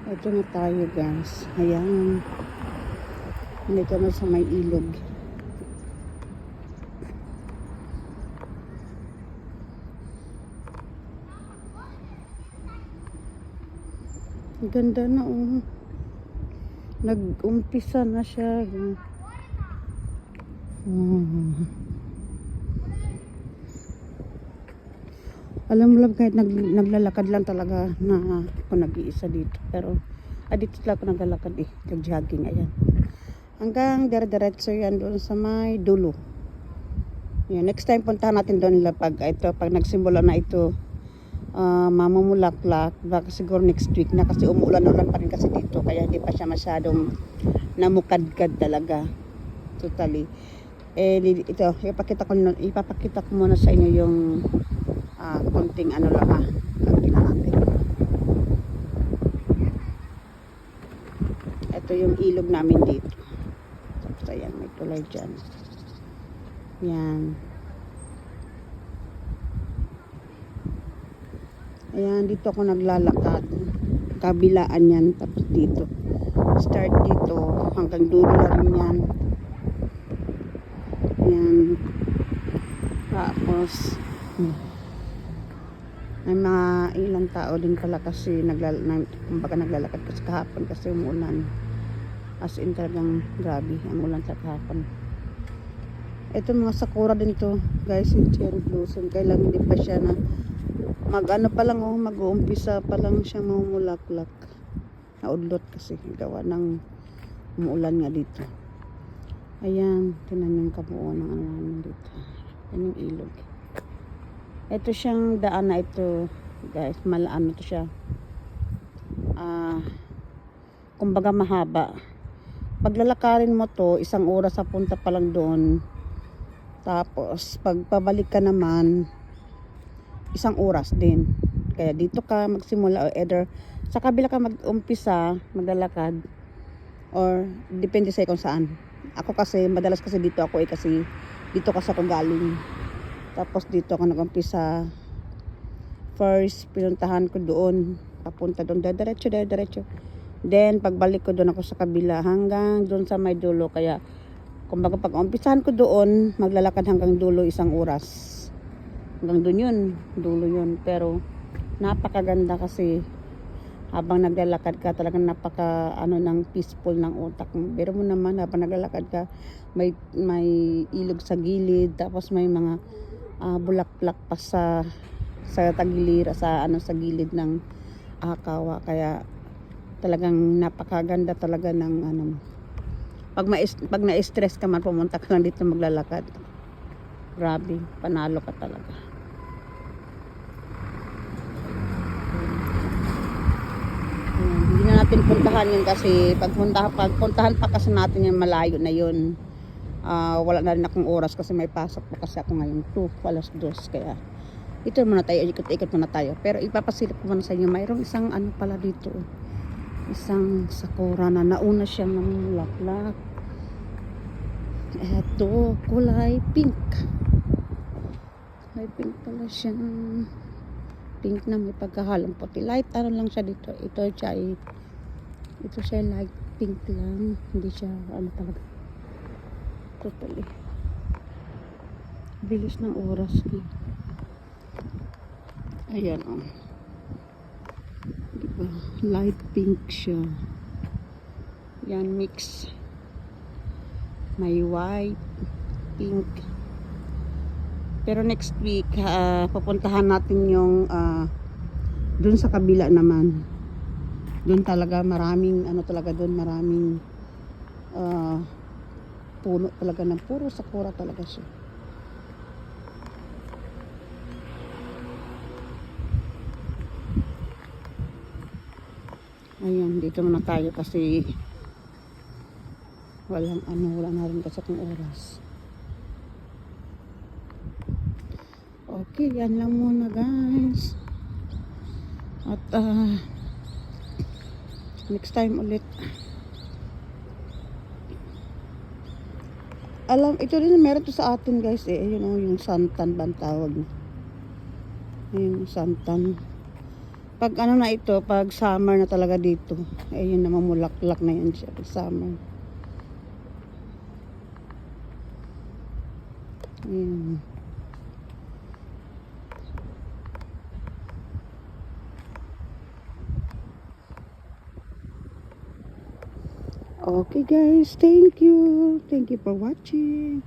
Ito na tayo guys. Ayan. Dito na sa may ilog. Ang ganda na oh. Nag-umpisa na siya. Alam mo lang kahit naglalakad lang talaga na ako nag-iisa dito. Pero dito lang ako naglalakad eh. Nag-jogging. Ayan. Hanggang dire-diretso yan doon sa may dulo. Yan. Next time puntahan natin doon pag nagsimula na ito mamumulaklak. Baka siguro next week na kasi umuulan-ulan pa rin kasi dito. Kaya hindi pa siya masyadong namukadkad talaga. Totally. Ito, ipapakita ko muna sa inyo yung konting ano lang tingnan natin. Ito yung ilog namin dito. Tapos ayan, may tulay dyan. Yan. Ayan, dito ako naglalakad. Kabilaan yan. Tapos dito. Start dito. Hanggang dulo na rin yan. Yan. Tapos may mga ilang tao din pala kasi naglalakad kasi kahapon kasi umulan. As in talagang grabe ang ulan sa kahapon. Ito mga sakura din to guys, yung cherry blossom. Kailan hindi pa siya na mag-ano pa lang mag-uumpisa pa lang siyang mamulaklak. Naudlot kasi gawa ng umuulan nga dito. Ayan, tinan yung kabuo ng ano namin dito. Yan yung ilog. Ito siyang daan na ito guys, ano to siya. Kumbaga mahaba. Paglalakarin mo to, 1 oras sa punta pa lang doon. Tapos pag pabalik ka naman 1 oras din. Kaya dito ka magsimula o either sa kabila ka mag-umpisa maglalakad or depende sa kung saan. Ako kasi madalas kasi dito ako kasi dito kasi ako galing. Tapos dito ako nag-umpisa. First pinuntahan ko doon, papunta doon diretso. Then pagbalik ko doon ako sa kabila hanggang doon sa may dulo. Kaya kumbaga pag umpisahan ko doon, maglalakad hanggang dulo 1 oras. Hanggang doon yun, dulo yun. Pero napakaganda kasi habang naglalakad ka talagang napaka ng peaceful ng utak mo. Pero mo naman habang naglalakad ka may ilog sa gilid, tapos may mga bulaklak pa sa tagilira sa gilid ng kawa. Kaya talagang napakaganda talaga ng pag na-stress ka man, pumunta ka lang dito maglalakad. Grabe, panalo ka talaga. Hindi na natin puntahan yun kasi pagpuntahan pa kasi natin yung malayo na yun. Wala na rin akong oras kasi may pasok pa kasi ako ngayon 2:02. Kaya ito muna tayo, ikot-ikot muna tayo. Pero ipapasilip ko muna sa inyo, mayroong isang pala dito, isang sakura na nauna siyang namulaklak. Eto, kulay pink. Kulay pink pala siya. Pink na may pagkahalong puti. Light lang siya dito. Ito siya light pink lang. Hindi siya talaga. Totally. Bilis ng oras. Ayan diba? Light pink siya. Yan, mix. May white, pink. Pero next week, pupuntahan natin yung dun sa kabila naman. Dun talaga maraming maraming puno talaga ng puro sakura talaga siya. Ayan, dito muna tayo kasi wala na rin kasi akong oras. Okay, yan lang muna guys. At next time ulit. Ito rin meron to sa atin guys yung santan ba ang tawag na. Yung santan. Pag ano na ito, pag summer na talaga dito. Ayun na, mamulaklak na yan siya pag summer. Ayan. Okay guys, thank you. Thank you for watching.